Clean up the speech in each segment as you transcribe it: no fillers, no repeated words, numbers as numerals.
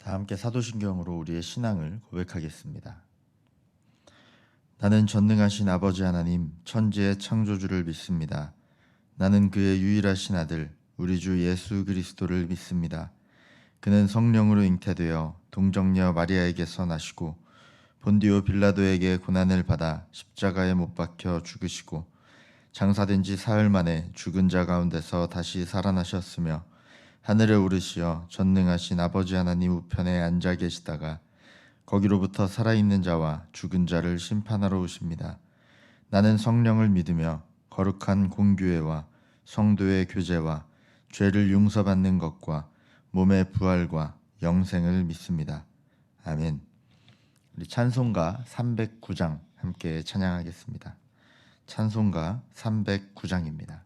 다 함께 사도신경으로 우리의 신앙을 고백하겠습니다. 나는 전능하신 아버지 하나님, 천지의 창조주를 믿습니다. 나는 그의 유일하신 아들, 우리 주 예수 그리스도를 믿습니다. 그는 성령으로 잉태되어 동정녀 마리아에게서 나시고 본디오 빌라도에게 고난을 받아 십자가에 못 박혀 죽으시고 장사된 지 사흘 만에 죽은 자 가운데서 다시 살아나셨으며 하늘에 오르시어 전능하신 아버지 하나님 우편에 앉아 계시다가 거기로부터 살아있는 자와 죽은 자를 심판하러 오십니다. 나는 성령을 믿으며 거룩한 공교회와 성도의 교제와 죄를 용서받는 것과 몸의 부활과 영생을 믿습니다. 아멘. 우리 찬송가 309장 함께 찬양하겠습니다. 찬송가 309장입니다.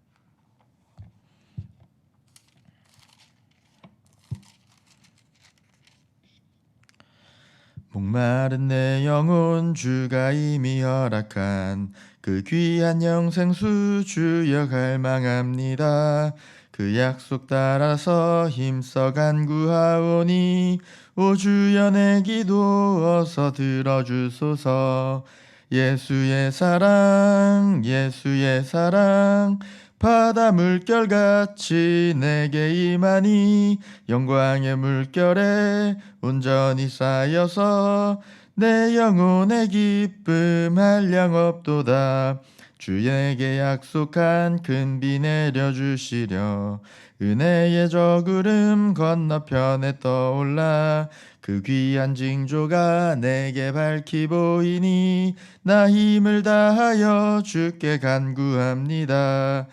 목마른 내 영혼 주가 이미 허락한 그 귀한 영생수 주여 갈망합니다. 그 약속 따라서 힘써 간구하오니 오 주여 내 기도 어서 들어주소서. 예수의 사랑 예수의 사랑 바다 물결같이 내게 임하니 영광의 물결에 온전히 쌓여서 내 영혼의 기쁨 한량없도다. 주에게 약속한 큰 비 내려주시려 은혜의 저구름 건너편에 떠올라 그 귀한 징조가 내게 밝히 보이니 나 힘을 다하여 주께 간구합니다.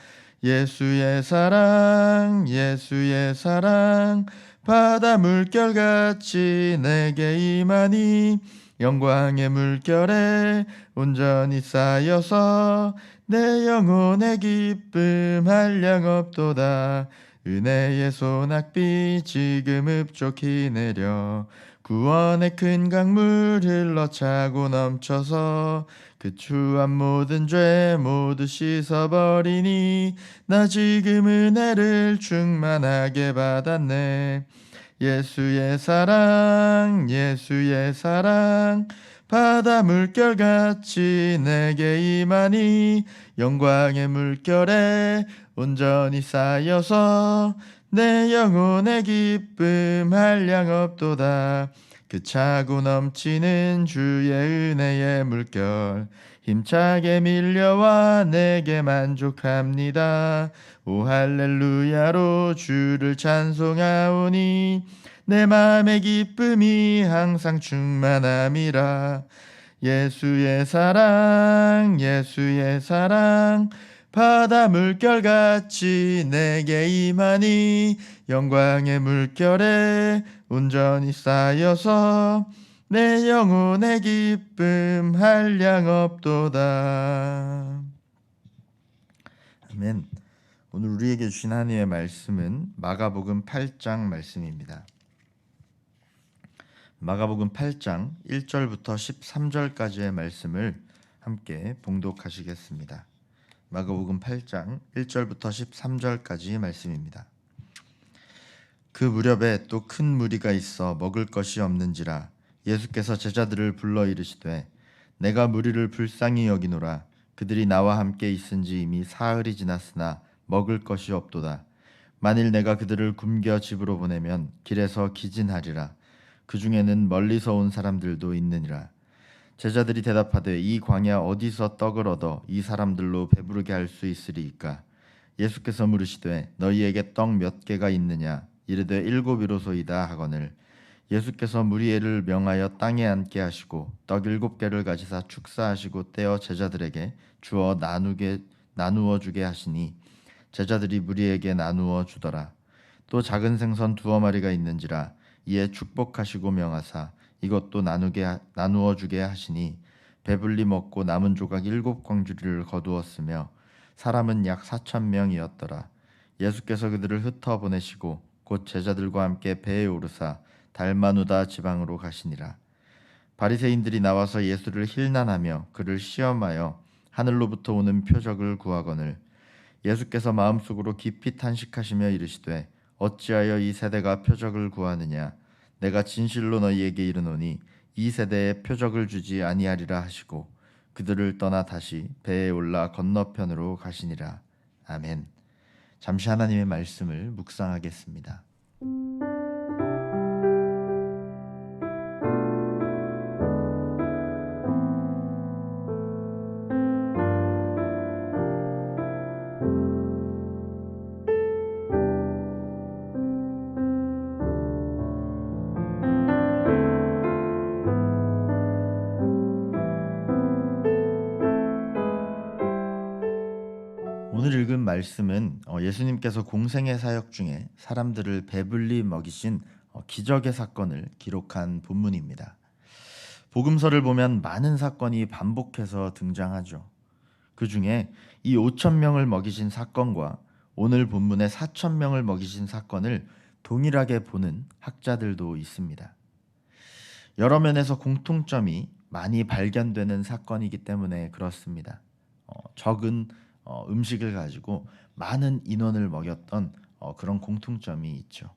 예수의 사랑 예수의 사랑 바다 물결같이 내게 임하니 영광의 물결에 온전히 쌓여서 내 영혼의 기쁨 한량없도다. 은혜의 소낙비 지금 흡족히 내려 구원의 큰 강물 흘러차고 넘쳐서 그 추한 모든 죄 모두 씻어버리니 나 지금 은혜를 충만하게 받았네. 예수의 사랑 예수의 사랑 바다 물결같이 내게 임하니 영광의 물결에 온전히 쌓여서 내 영혼의 기쁨 한량없도다. 그 차고 넘치는 주의 은혜의 물결 힘차게 밀려와 내게 만족합니다. 오 할렐루야로 주를 찬송하오니 내 마음의 기쁨이 항상 충만함이라. 예수의 사랑 예수의 사랑 바다 물결같이 내게 임하니 영광의 물결에 온전히 쌓여서 내 영혼의 기쁨 한량없도다. 아멘. 오늘 우리에게 주신 하나님의 말씀은 마가복음 8장 말씀입니다. 마가복음 8장 1절부터 13절까지의 말씀을 함께 봉독하시겠습니다. 마가복음 8장 1절부터 13절까지의 말씀입니다. 그 무렵에 또 큰 무리가 있어 먹을 것이 없는지라 예수께서 제자들을 불러 이르시되 내가 무리를 불쌍히 여기노라. 그들이 나와 함께 있은지 이미 사흘이 지났으나 먹을 것이 없도다. 만일 내가 그들을 굶겨 집으로 보내면 길에서 기진하리라. 그 중에는 멀리서 온 사람들도 있느니라. 제자들이 대답하되 이 광야 어디서 떡을 얻어 이 사람들로 배부르게 할 수 있으리이까. 예수께서 물으시되 너희에게 떡 몇 개가 있느냐. 이르되 7이로소이다 하거늘 예수께서 무리를 명하여 땅에 앉게 하시고 떡 7개를 가지사 축사하시고 떼어 제자들에게 주어 나누어 주게 하시니 제자들이 무리에게 나누어 주더라. 또 작은 생선 2마리가 있는지라 이에 축복하시고 명하사 이것도 나누어 주게 하시니 배불리 먹고 남은 조각 7광주리를 거두었으며 사람은 약 4,000명이었더라. 예수께서 그들을 흩어 보내시고 곧 제자들과 함께 배에 오르사 달마누다 지방으로 가시니라. 바리새인들이 나와서 예수를 힐난하며 그를 시험하여 하늘로부터 오는 표적을 구하거늘 예수께서 마음속으로 깊이 탄식하시며 이르시되 어찌하여 이 세대가 표적을 구하느냐. 내가 진실로 너희에게 이르노니 이 세대에 표적을 주지 아니하리라 하시고 그들을 떠나 다시 배에 올라 건너편으로 가시니라. 아멘. 잠시 하나님의 말씀을 묵상하겠습니다. 오늘 읽은 말씀은 예수님께서 공생의 사역 중에 사람들을 배불리 먹이신 기적의 사건을 기록한 본문입니다. 복음서를 보면 많은 사건이 반복해서 등장하죠. 그 중에 이 5천 명을 먹이신 사건과 오늘 본문의 4천 명을 먹이신 사건을 동일하게 보는 학자들도 있습니다. 여러 면에서 공통점이 많이 발견되는 사건이기 때문에 그렇습니다. 적은 음식을 가지고 많은 인원을 먹였던 그런 공통점이 있죠.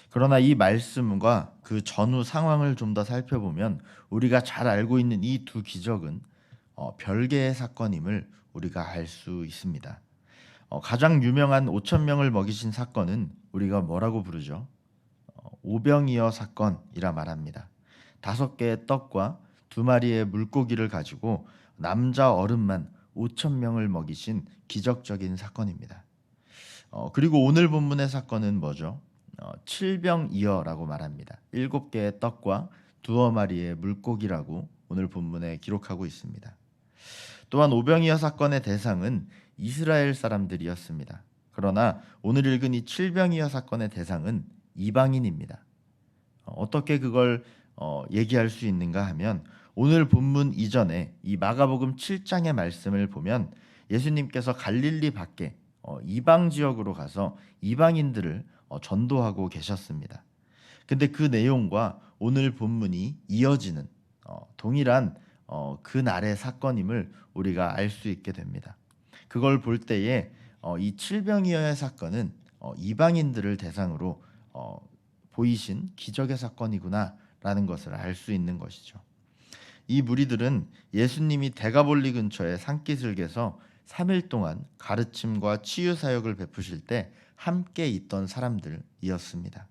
그러나 이 말씀과 그 전후 상황을 좀 더 살펴보면 우리가 잘 알고 있는 이 두 기적은 별개의 사건임을 우리가 알 수 있습니다. 가장 유명한 5천 명을 먹이신 사건은 우리가 뭐라고 부르죠? 오병이어 사건이라 말합니다. 5개의 떡과 2마리의 물고기를 가지고 남자 어른만 5천 명을 먹이신 기적적인 사건입니다. 그리고 오늘 본문의 사건은 뭐죠? 칠병이어라고 말합니다. 7개의 떡과 2마리의 물고기라고 오늘 본문에 기록하고 있습니다. 또한 오병이어 사건의 대상은 이스라엘 사람들이었습니다. 그러나 오늘 읽은 이 칠병이어 사건의 대상은 이방인입니다. 어떻게 그걸 얘기할 수 있는가 하면 오늘 본문 이전에 이 마가복음 7장의 말씀을 보면 예수님께서 갈릴리 밖에 이방 지역으로 가서 이방인들을 전도하고 계셨습니다. 근데 그 내용과 오늘 본문이 이어지는 동일한 그 날의 사건임을 우리가 알 수 있게 됩니다. 그걸 볼 때에 이 칠병이어의 사건은 이방인들을 대상으로 보이신 기적의 사건이구나라는 것을 알 수 있는 것이죠. 이 무리들은 예수님이 대가볼리 근처의 산기슭에서 3일 동안 가르침과 치유 사역을 베푸실 때 함께 있던 사람들이었습니다.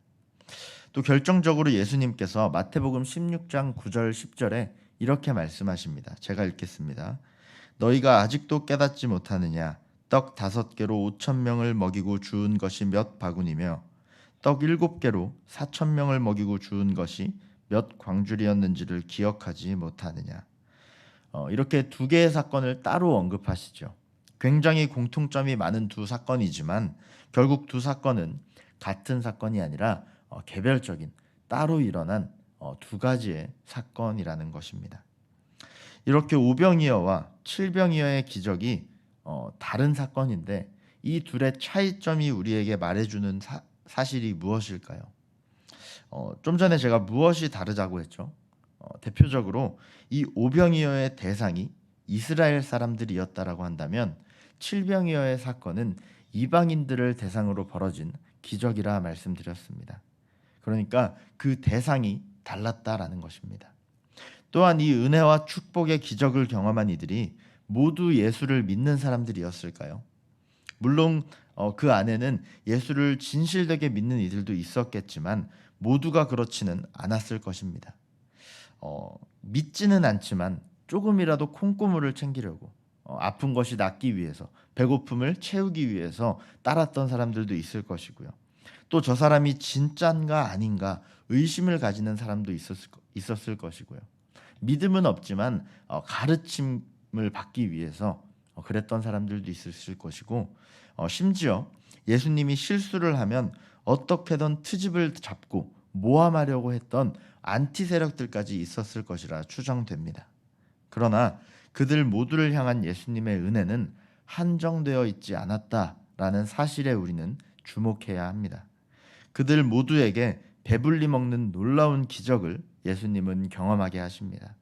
또 결정적으로 예수님께서 마태복음 16장 9절 10절에 이렇게 말씀하십니다. 제가 읽겠습니다. 너희가 아직도 깨닫지 못하느냐? 떡 5개로 5천 명을 먹이고 주운 것이 몇 바구니며 떡 7개로 4천 명을 먹이고 주운 것이 몇 광줄이었는지를 기억하지 못하느냐. 이렇게 2개의 사건을 따로 언급하시죠. 굉장히 공통점이 많은 두 사건이지만 결국 두 사건은 같은 사건이 아니라 개별적인 따로 일어난 2가지의 사건이라는 것입니다. 이렇게 오병이어와 칠병이어의 기적이 다른 사건인데 이 둘의 차이점이 우리에게 말해주는 사실이 무엇일까요? 좀 전에 제가 무엇이 다르다고 했죠? 대표적으로 이 오병이어의 대상이 이스라엘 사람들이었다라고 한다면 칠병이어의 사건은 이방인들을 대상으로 벌어진 기적이라 말씀드렸습니다. 그러니까 그 대상이 달랐다라는 것입니다. 또한 이 은혜와 축복의 기적을 경험한 이들이 모두 예수를 믿는 사람들이었을까요? 물론 그 안에는 예수를 진실되게 믿는 이들도 있었겠지만 모두가 그렇지는 않았을 것입니다. 믿지는 않지만 조금이라도 콩고물을 챙기려고 아픈 것이 낫기 위해서 배고픔을 채우기 위해서 따랐던 사람들도 있을 것이고요. 또 저 사람이 진짠가 아닌가 의심을 가지는 사람도 있었을 것이고요. 믿음은 없지만 가르침을 받기 위해서 그랬던 사람들도 있었을 것이고 심지어 예수님이 실수를 하면 어떻게든 트집을 잡고 모함하려고 했던 안티 세력들까지 있었을 것이라 추정됩니다. 그러나 그들 모두를 향한 예수님의 은혜는 한정되어 있지 않았다라는 사실에 우리는 주목해야 합니다. 그들 모두에게 배불리 먹는 놀라운 기적을 예수님은 경험하게 하십니다.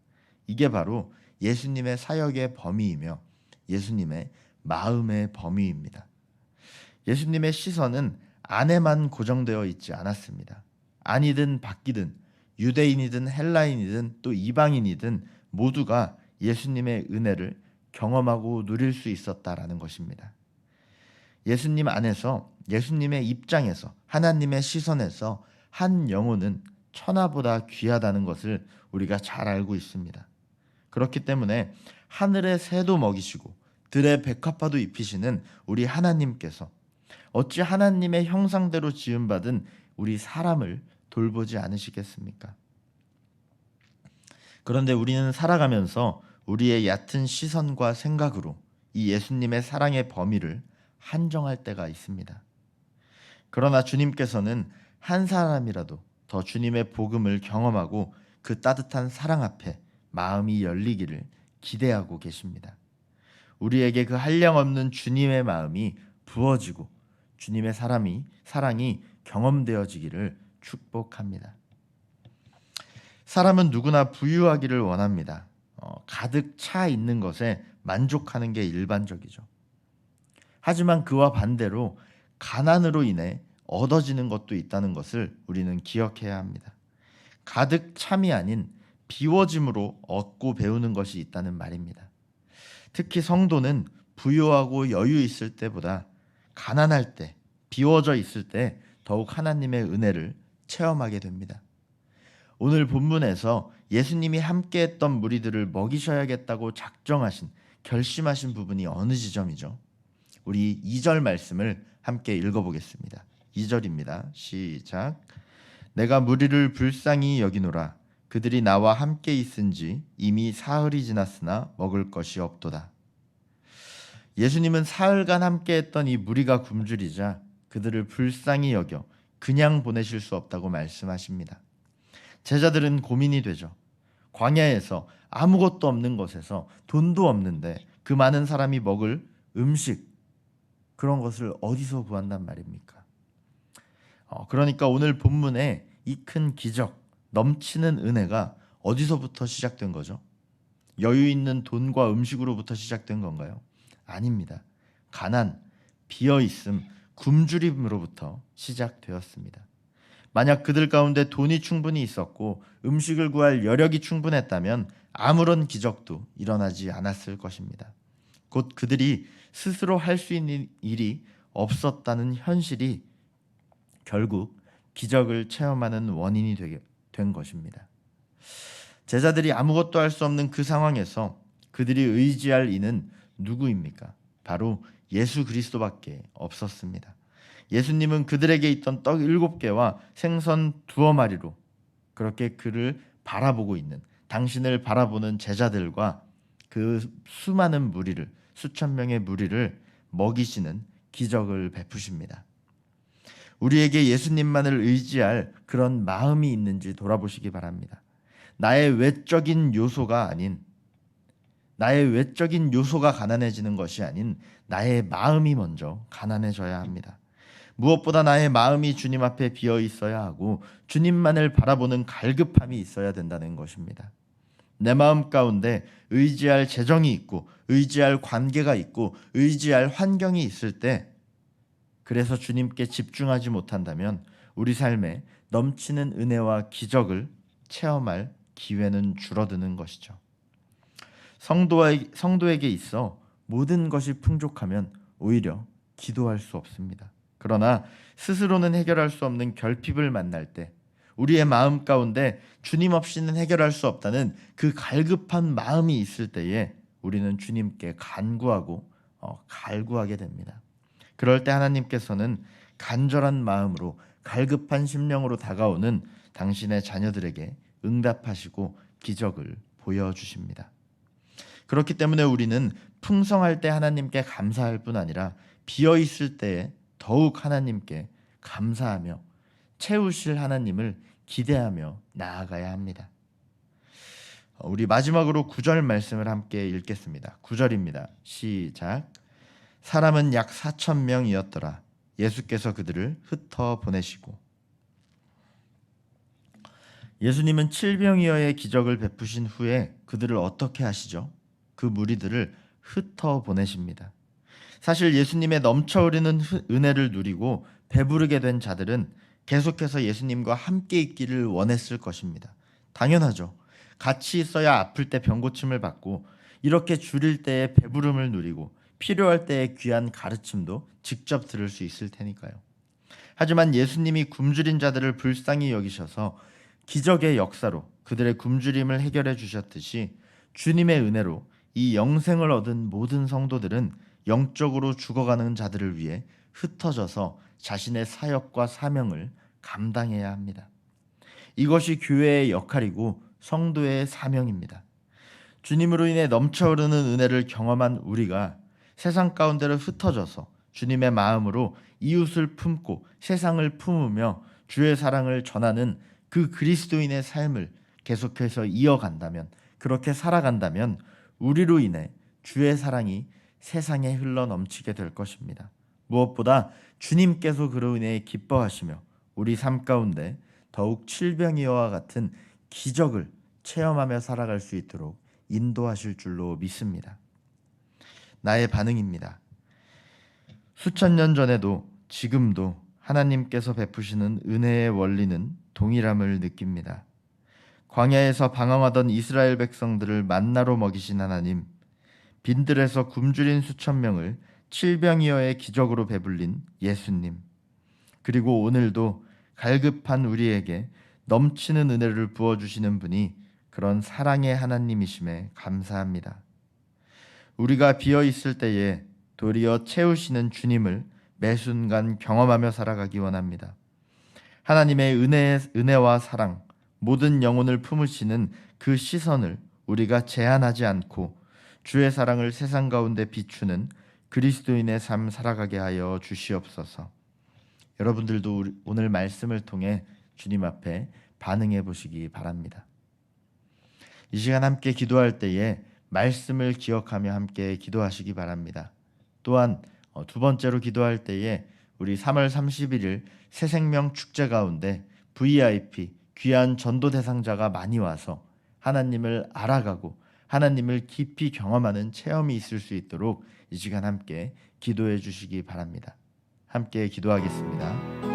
이게 바로 예수님의 사역의 범위이며 예수님의 마음의 범위입니다. 예수님의 시선은 안에만 고정되어 있지 않았습니다. 아니든 바뀌든 유대인이든 헬라인이든 또 이방인이든 모두가 예수님의 은혜를 경험하고 누릴 수 있었다라는 것입니다. 예수님 안에서, 예수님의 입장에서, 하나님의 시선에서 한 영혼은 천하보다 귀하다는 것을 우리가 잘 알고 있습니다. 그렇기 때문에 하늘의 새도 먹이시고 들의 백합화도 입히시는 우리 하나님께서 어찌 하나님의 형상대로 지음받은 우리 사람을 돌보지 않으시겠습니까? 그런데 우리는 살아가면서 우리의 얕은 시선과 생각으로 이 예수님의 사랑의 범위를 한정할 때가 있습니다. 그러나 주님께서는 한 사람이라도 더 주님의 복음을 경험하고 그 따뜻한 사랑 앞에 마음이 열리기를 기대하고 계십니다. 우리에게 그 한량없는 주님의 마음이 부어지고 주님의 사랑이 경험되어지기를 축복합니다. 사람은 누구나 부유하기를 원합니다. 가득 차 있는 것에 만족하는 게 일반적이죠. 하지만 그와 반대로 가난으로 인해 얻어지는 것도 있다는 것을 우리는 기억해야 합니다. 가득 참이 아닌 비워짐으로 얻고 배우는 것이 있다는 말입니다. 특히 성도는 부유하고 여유 있을 때보다 가난할 때, 비워져 있을 때 더욱 하나님의 은혜를 체험하게 됩니다. 오늘 본문에서 예수님이 함께했던 무리들을 먹이셔야겠다고 작정하신, 결심하신 부분이 어느 지점이죠? 우리 2절 말씀을 함께 읽어보겠습니다. 2절입니다. 시작. 내가 무리를 불쌍히 여기노라. 그들이 나와 함께 있은지 이미 사흘이 지났으나 먹을 것이 없도다. 예수님은 사흘간 함께했던 이 무리가 굶주리자 그들을 불쌍히 여겨 그냥 보내실 수 없다고 말씀하십니다. 제자들은 고민이 되죠. 광야에서 아무것도 없는 곳에서 돈도 없는데 그 많은 사람이 먹을 음식, 그런 것을 어디서 구한단 말입니까? 그러니까 오늘 본문에 이 큰 기적, 넘치는 은혜가 어디서부터 시작된 거죠? 여유 있는 돈과 음식으로부터 시작된 건가요? 아닙니다. 가난, 비어있음, 굶주림으로부터 시작되었습니다. 만약 그들 가운데 돈이 충분히 있었고 음식을 구할 여력이 충분했다면 아무런 기적도 일어나지 않았을 것입니다. 곧 그들이 스스로 할 수 있는 일이 없었다는 현실이 결국 기적을 체험하는 원인이 된 것입니다. 제자들이 아무것도 할 수 없는 그 상황에서 그들이 의지할 이는 누구입니까? 바로 예수 그리스도밖에 없었습니다. 예수님은 그들에게 있던 떡 7개와 생선 2마리로 그렇게 그를 바라보고 있는, 당신을 바라보는 제자들과 그 수많은 무리를, 수천 명의 무리를 먹이시는 기적을 베푸십니다. 우리에게 예수님만을 의지할 그런 마음이 있는지 돌아보시기 바랍니다. 나의 외적인 요소가 가난해지는 것이 아닌 나의 마음이 먼저 가난해져야 합니다. 무엇보다 나의 마음이 주님 앞에 비어 있어야 하고 주님만을 바라보는 갈급함이 있어야 된다는 것입니다. 내 마음 가운데 의지할 재정이 있고 의지할 관계가 있고 의지할 환경이 있을 때, 그래서 주님께 집중하지 못한다면 우리 삶에 넘치는 은혜와 기적을 체험할 기회는 줄어드는 것이죠. 성도에게 있어 모든 것이 풍족하면 오히려 기도할 수 없습니다. 그러나 스스로는 해결할 수 없는 결핍을 만날 때, 우리의 마음 가운데 주님 없이는 해결할 수 없다는 그 갈급한 마음이 있을 때에 우리는 주님께 갈구하게 됩니다. 그럴 때 하나님께서는 간절한 마음으로 갈급한 심령으로 다가오는 당신의 자녀들에게 응답하시고 기적을 보여주십니다. 그렇기 때문에 우리는 풍성할 때 하나님께 감사할 뿐 아니라 비어있을 때에 더욱 하나님께 감사하며 채우실 하나님을 기대하며 나아가야 합니다. 우리 마지막으로 9절 말씀을 함께 읽겠습니다. 9절입니다. 시작. 사람은 약 4,000명이었더라. 예수께서 그들을 흩어 보내시고. 예수님은 7병이어의 기적을 베푸신 후에 그들을 어떻게 하시죠? 그 무리들을 흩어 보내십니다. 사실 예수님의 넘쳐흐르는 은혜를 누리고 배부르게 된 자들은 계속해서 예수님과 함께 있기를 원했을 것입니다. 당연하죠. 같이 있어야 아플 때 병고침을 받고 이렇게 줄일 때에 배부름을 누리고 필요할 때의 귀한 가르침도 직접 들을 수 있을 테니까요. 하지만 예수님이 굶주린 자들을 불쌍히 여기셔서 기적의 역사로 그들의 굶주림을 해결해 주셨듯이 주님의 은혜로 이 영생을 얻은 모든 성도들은 영적으로 죽어가는 자들을 위해 흩어져서 자신의 사역과 사명을 감당해야 합니다. 이것이 교회의 역할이고 성도의 사명입니다. 주님으로 인해 넘쳐흐르는 은혜를 경험한 우리가 세상 가운데로 흩어져서 주님의 마음으로 이웃을 품고 세상을 품으며 주의 사랑을 전하는 그 그리스도인의 삶을 계속해서 이어간다면, 그렇게 살아간다면 우리로 인해 주의 사랑이 세상에 흘러 넘치게 될 것입니다. 무엇보다 주님께서 그로 인해 기뻐하시며 우리 삶 가운데 더욱 칠병이와 같은 기적을 체험하며 살아갈 수 있도록 인도하실 줄로 믿습니다. 나의 반응입니다. 수천 년 전에도 지금도 하나님께서 베푸시는 은혜의 원리는 동일함을 느낍니다. 광야에서 방황하던 이스라엘 백성들을 만나로 먹이신 하나님, 빈들에서 굶주린 수천 명을 칠병이어의 기적으로 배불린 예수님, 그리고 오늘도 갈급한 우리에게 넘치는 은혜를 부어주시는 분이 그런 사랑의 하나님이심에 감사합니다. 우리가 비어있을 때에 도리어 채우시는 주님을 매 순간 경험하며 살아가기 원합니다. 하나님의 은혜와 사랑, 모든 영혼을 품으시는 그 시선을 우리가 제한하지 않고 주의 사랑을 세상 가운데 비추는 그리스도인의 삶 살아가게 하여 주시옵소서. 여러분들도 오늘 말씀을 통해 주님 앞에 반응해 보시기 바랍니다. 이 시간 함께 기도할 때에 말씀을 기억하며 함께 기도하시기 바랍니다. 또한 두 번째로 기도할 때에 우리 3월 31일 새생명 축제 가운데 VIP 귀한 전도 대상자가 많이 와서 하나님을 알아가고 하나님을 깊이 경험하는 체험이 있을 수 있도록 이 시간 함께 기도해 주시기 바랍니다. 함께 기도하겠습니다.